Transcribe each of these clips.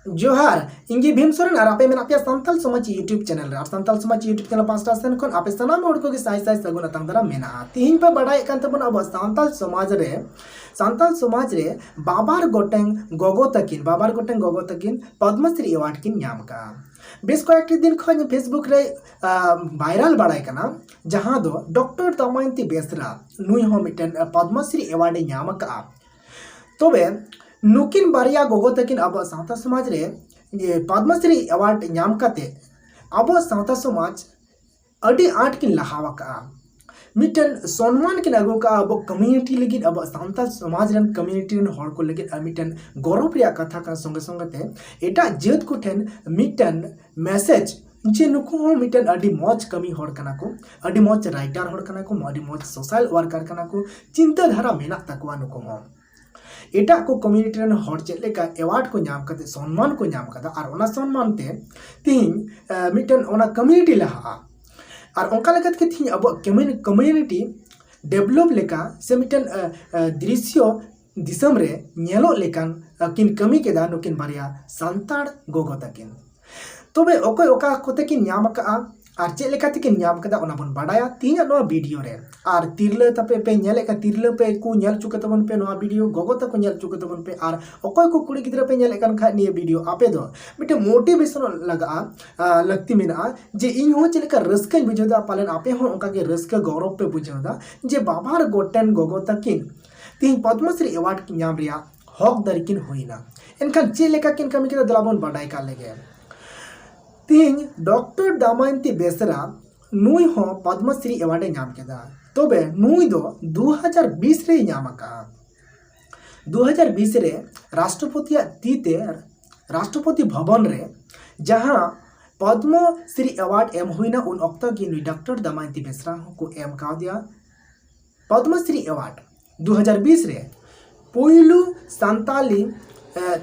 जोहार इंगे भीम सोरेन और आपे मेना पे संताल समाज यूट्यूब चैनल रे और संताल समाज यूट्यूब चैनल पांचटा सेन खन आपे सनाम हड़ को गे साई साई सगुन अतंग दरा मेना तिहिन पे बडाय कान तबन अब संताल समाज रे बाबार गोटेंग गोगो तकिन पद्मश्री अवार्ड किन नाम का बेस कয়েকটি दिन खन फेसबुक रे वायरल बडाय कना जहां दो डॉक्टर दमयंती बेसरा नुई हो मिटन पद्मश्री अवार्ड नाम का तबे नुकिन बारिया गोगो तकिन अब सावता समाज रे ये पद्मश्री अवार्ड नाम काते अब सावता समाज अडी आठ किन लहावा का मिटन सम्मान किन अगो का अब कम्युनिटी लगी अब सावता समाज रन कम्युनिटी रन हर को लगी मिटन गौरव रिया कथा का संगे संगते एटा जेत को ठेन मिटन मैसेज जे नुकु हो मिटन अडी मौज कमी हर कना को अडी मौज राइटर हर कना को अडी मौज सोशल वर्कर कना को चिंता धारा मेना तकवा नुकु हो एटा को कम्युनिटी रन हर चेलेका अवार्ड को नाम करते सम्मान को नाम करता और ओना सम्मान ते तीन मिटन ओना कम्युनिटी लहा और ओंका लगत के थी अब कम्युनिटी डेवलप लेका से मिटन दृश्य दिसम रे नेलो लेकान किन कमी केदा नुकिन बारिया संताड़ गोगो तकिन तबे ओकोय ओका कोते किन नाम का और चेक लेका तकिन नाम कदा ओना बन बाडाया तीन नो वीडियो रे और तिरले तपे पे नेले का तिरले पे को नेल चुके तबन पे नो वीडियो गोगो तक नेल चुके तबन पे और ओकोय को कुड़ी गिद्रा पे नेले कन खा निये वीडियो आपे दो मिटे मोटिवेशन लगा लगती मेना जे इन हो चेलेका रस्का बुझोदा पालन आपे हो ओका के रस्का गौरव पे बुझोदा जे बाबार गोटेन गोगो तकिन तीन पद्मश्री अवार्ड की नाम रिया हक दरकिन होइना एनखान चेलेका किन कमी के दलाबन बाडाय का लेगे तीन डॉक्टर दमयंती बेसरा नुई हो पद्मश्री अवार्ड नाम केदा तबे नुई दो 2020 रे नाम का 2020 रे राष्ट्रपति तीते राष्ट्रपति भवन रे जहां पद्मश्री अवार्ड एम हुईना उन अक्ता की नुई डॉक्टर दमयंती बेसरा को एम का दिया पद्मश्री अवार्ड 2020 रे पोइलू संताली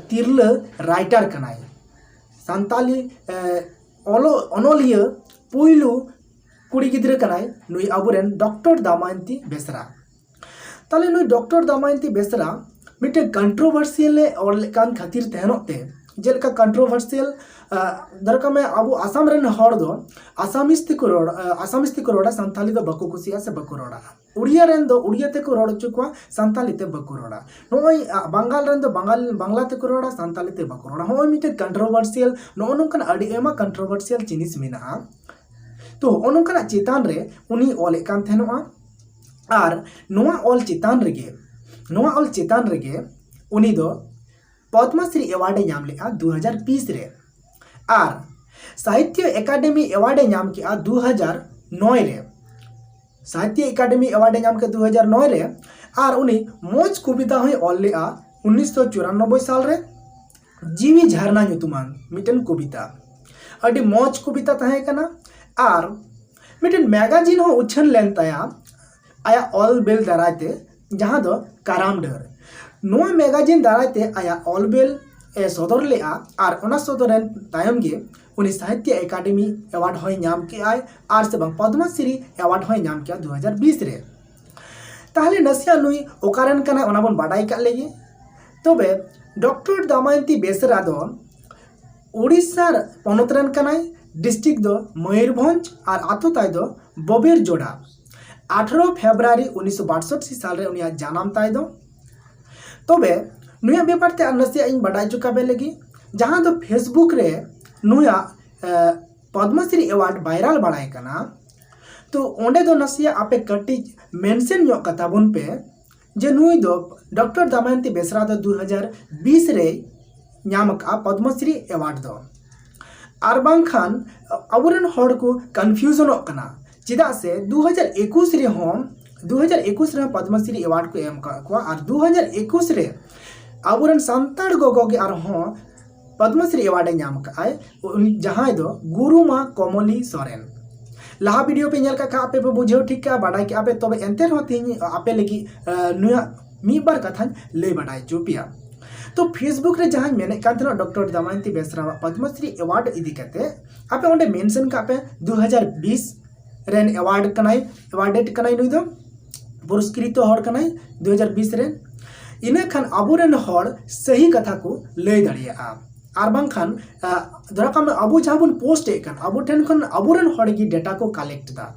तिरल राइटर कनाई संताली अनोलिया पुइलू कुड़ी गिद्रे कनाई नुई अबुरेन डॉक्टर दमयंती बेसरा ताले नुई डॉक्टर दमयंती बेसरा मिटे कंट्रोवर्शियल और कान खातिर तहनोते जेलका कंट्रोवर्शियल दरका में अब आसाम रेन हर दो आसामिस को रोड़ा संताली दो बको कुसिया से बको रोड़ा उड़िया रेन दो उड़िया ते को रोड़ चुकवा संताली ते बको रोड़ा नोई बंगाल रेन दो बांग्ला ते को रोड़ा संताली ते बको रोड़ा होय मिटे कंट्रोवर्शियल नो नोकन अडी एमा कंट्रोवर्शियल जिनिस मेना तो ओनोकना चेतान रे उनी ओले कान थेनोआ और नोआ ऑल चेतान रेगे उनी दो पद्मश्री अवार्ड नाम लेआ 2020 रे और साहित्य अकादमी अवार्ड नाम किया 2009 रे साहित्य अकादमी अवार्ड नाम के 2009 रे और उनी मोज कविता होय ऑल लेआ 1994 साल रे जीवी झरना नुतुमान मिटन कविता अडी मोज कविता तहे कना और मिटन मैगजीन हो उछन लेन ताया आया ऑल बेल दराते जहां दो काराम डर नोआ मैगजीन दाराते आया ऑल बेल ए सदर लेआ और ओना सदरन तायम गे उनी साहित्य अकादमी अवार्ड होय नाम के आय और से बंग पद्मश्री अवार्ड होय नाम के 2020 रे ताहले नसिया नुई ओकारन कना ओना बन बाडाय का लेगे तबे डॉक्टर दमयंती बेसरा दो उड़ीसा पनत रन कनाय डिस्ट्रिक्ट दो मयूरभंज और आतो ताय दो बबेर जोड़ा 18 फेब्रुआरी 1962 साल रे उनिया जन्म ताय दो तबे नुया बेपार ते नसिया इन बाडाय चुका बे लगी जहां दो फेसबुक रे नुया पद्मश्री अवार्ड वायरल बाडाय कना तो ओंडे दो नसिया आपे कटी मेंशन यो कताबुन पे जे नुई दो डॉक्टर दमयंती बेसरा दो 2020 रे नाम का पद्मश्री अवार्ड दो आर बांखान अबुरन हड़ को कन्फ्यूजन कना चिदा से 2021 रे हम 2021 रे पद्मश्री अवार्ड को एम का और 2021 रे अबुरन संताड़ गोगोगे और हम पद्मश्री अवार्ड नाम का आए जहां दो गुरुमा कमली सोरेन लहा वीडियो पे नेल का आपे पे बुझो ठीक का बाडाय के आपे तबे एंते होती आपे लगी नुया मी बार कथा ले बाडाय चुपिया तो फेसबुक रे जहां मेने कांतना डॉक्टर दमयंती बेसरा पद्मश्री अवार्ड इदी कते आपे ओंडे मेंशन का आपे 2020 रेन अवार्ड अवार्डेड कनाई नुई दो पुरस्कृत हड़ कनाई 2020 रेन इना खान अबुरेन हड़ सही कथा को लय दाड़िया आर बांखान धराकाम अब जहाँ बन पोस्ट एकान अब ठेन खन अबोरेन हड़गी डेटा को कलेक्ट दा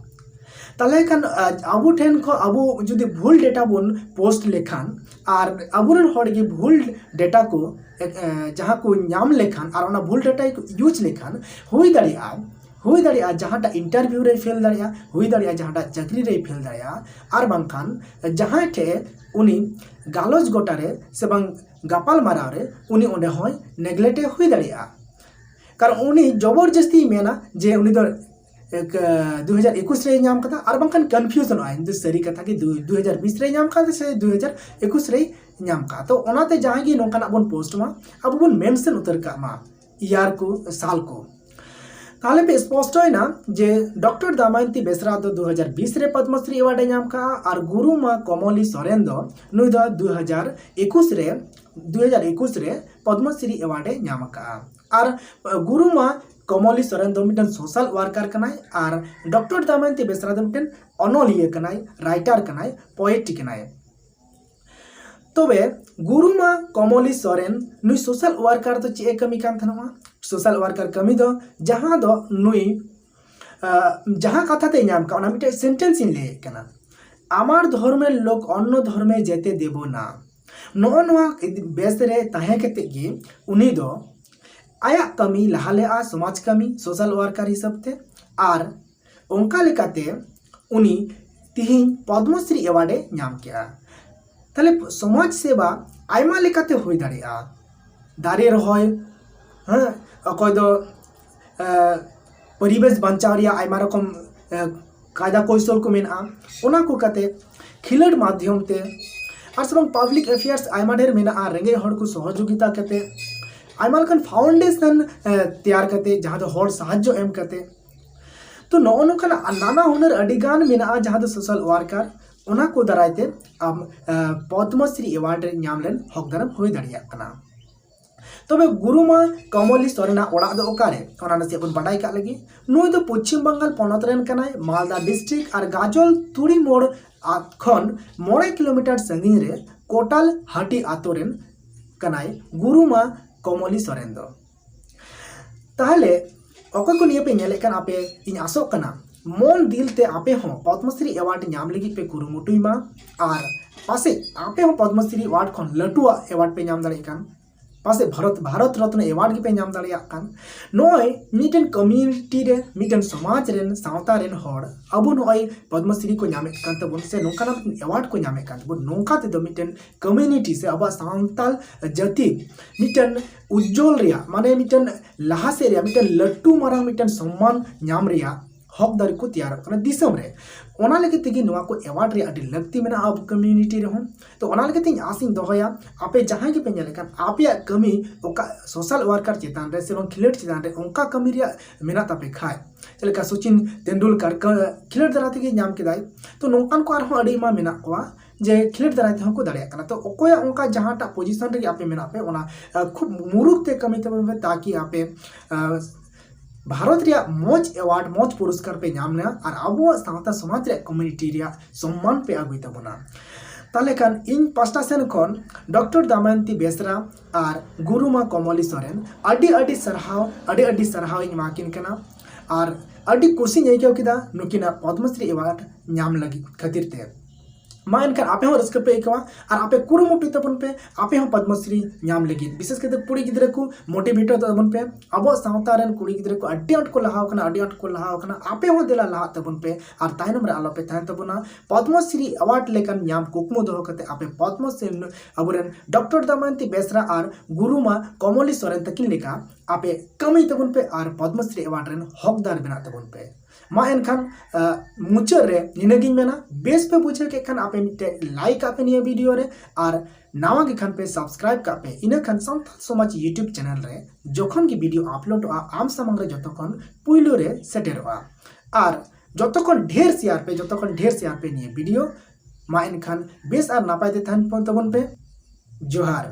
ताले खान अब ठेन खो अब जुदी भूल डेटा बन पोस्ट लेखान और अबोरेन हड़गी भूल डेटा को जहाँ को नाम लेखान और ओना भूल डेटा यूज लेखान हुई दाड़िया जहाँटा इंटरव्यू रे फेल दाड़िया हुई दाड़िया जहाँटा चाकरी रे फेल दाड़िया और बांखान जहाँ ठे उनी गालोज गोटारे से बांग गापाल माराव रे उनी ओंडे होय नेग्लेक्ट हुई दाड़िया कारण उनी जबरदस्ती मेना जे उनी दो 2021 रे नाम कथा और बांखान कन्फ्यूजन आइन सारी कथा कि 2020 रे नाम कथा से 2021 रे नाम का तो ओनाते जहाँ गी नोंकाना बन पोस्ट मा अब बन मेंशन उतर का मा ईयर को साल को ताले पे स्पष्ट है ना जे डॉक्टर दमयंती बेसरा दो 2020 रे पद्मश्री अवार्ड नाम का और गुरु मा कमली सोरेन दो नुई दो 2021 रे पद्मश्री अवार्ड नाम का और गुरु मा कमली सोरेन दो मिटन सोशल वर्कर कनाय और डॉक्टर दमयंती बेसरा दो मिटन अनोलिया कनाय राइटर कनाय पोएट कनाय तबे गुरुमा कमली सोरेन नुई सोशल वर्कर तो चे कमी कान थनवा सोशल वर्कर कमी दो जहाँ दो नुई जहाँ कथा ते नाम का मिटे सेंटेंस इन ले कना आमार धर्मेर लोक अन्य धर्मे जेते देबो ना नोआ बेस रे ताहे केते गे उनी दो आया कमी लहाले आ समाज कमी सोशल वर्कर हिसाब ते और ओंका लेकाते उनी तिहिन पद्मश्री अवार्डे नाम किया ताले समाज सेवा आयमा लेकाते हुई दाड़िया दारे रहोय हाँ अकय दो परिवेश बंचाव रिया आयमा रकम कायदा कौशल को मेना ओना को कते खिलड़ माध्यम ते और सब पब्लिक अफेयर्स आयमा ढेर मेना रेंगे हड़ को सहयोगिता कते आयमा लकन फाउंडेशन तैयार कते जहाँ दो हड़ साहाय्य एम कते तो नौका नाना हुनर अडिगान मेना जहाँ दो सोशल वर्कर ओना को दारायते अब पद्मश्री अवार्ड नाम लेन हकदारम हुई दाड़िया कना तबे गुरुमा कमली सोरेना ओड़ा दो ओकारे ओना नसे अपन बाडाई का लगी नुई दो पश्चिम बंगाल पनत रेन कनाय मालदा डिस्ट्रिक्ट और गाजल तुड़ी मोड़ खन 9 किलोमीटर संगीन रे कोटाल हाटी आतो रेन कनाय गुरुमा कमली सोरेन दो ताहले ओका को निये पे नेले कन आपे इन आसोक कना मन दिल ते आपे हो पद्मश्री अवार्ड नाम लगी पे कुरुमुटुईमा और पासे आपे हो पद्मश्री अवार्ड खन लटुआ अवार्ड पे नाम दाड़े कान पासे भारत रत्न अवार्ड पे नाम दाड़े कान नोय मिटन कम्युनिटी रे मिटन समाज रेन सावता रेन हड़ अब नोय पद्मश्री को नामे कान तबन से नोकाना अवार्ड को नामे कान तबन नोका ते दो मिटन कम्युनिटी से अब सांताल जाति मिटन उज्जवल रिया माने मिटन लहासे रिया मिटन लट्टू मारांग मिटन सम्मान नाम रिया हकदारी को तैयार दिसम रे ओना लेके तेगी नोआ को अवार्ड रे अडी लगती मेना अब कम्युनिटी रे हम तो ओना लेके तिन आसिन दोहया आपे जहां के पे नेलेकान आपे कमी ओका सोशल वर्कर चेतान रे से खिलट चेतान रे ओंका कमी रे मेना तापे खाय चलेका सचिन तेंदुलकर खिलट दराते के नाम केदाय तो नोकान को आर अडी मा मेना कोआ जे खिलट दराते हमको दाड़िया कना तो ओकोया ओंका जहांटा पोजीशन रे आपे मेना पे ओना खूब मुरुक ते कमी तबे ताकि आपे भारत रिया मौज अवार्ड मौज पुरस्कार पे नाम ना और अब सावता समाज रे कम्युनिटी रिया सम्मान पे आगुई तबना ताले खान इन पास्टा सेन खन डॉक्टर दमयंती बेसरा और गुरुमा कमली सोरेन अडी सरहाव इन माकिन कना और अडी कुसी नहीं किदा नुकिना पद्मश्री अवार्ड नाम लगी खातिर ते मा एनखान आपे हो रस्क पे इकवा और आपे कुरुमुटु तबन पे आपे हो पद्मश्री नाम लगी विशेष करते कुड़ी गिद्रे को मोटिवेट तबन पे अब सावता रेन कुड़ी गिद्रे को अड्डी अट को लहाव कना आपे हो दिला लहा तबन पे और तायनम रे आलो पे थान तबना पद्मश्री अवार्ड लेकन नाम कुकमो दोहो कते आपे पद्मश्री अबुरेन डॉक्टर दमयंती बेसरा और गुरुमा कमली सोरेन तकिन लेका आपे कमी तबन पे और पद्मश्री अवार्ड रेन हकदार बना तबन पे मा एनखान मुचाद रे निनगी मेना बेस पे बुझे के खान आपे मिटे लाइक आपे निया वीडियो रे और नावा के खान पे सब्सक्राइब कापे इना खान सान्ताल समाज यूट्यूब चैनल रे जखन की वीडियो अपलोड आम सामंग रे जतखन पुइलो रे सेटेरवा और जतखन ढेर शेयर पे निया वीडियो मा एनखान बेस और नापाय ते थान तबन पे जोहार।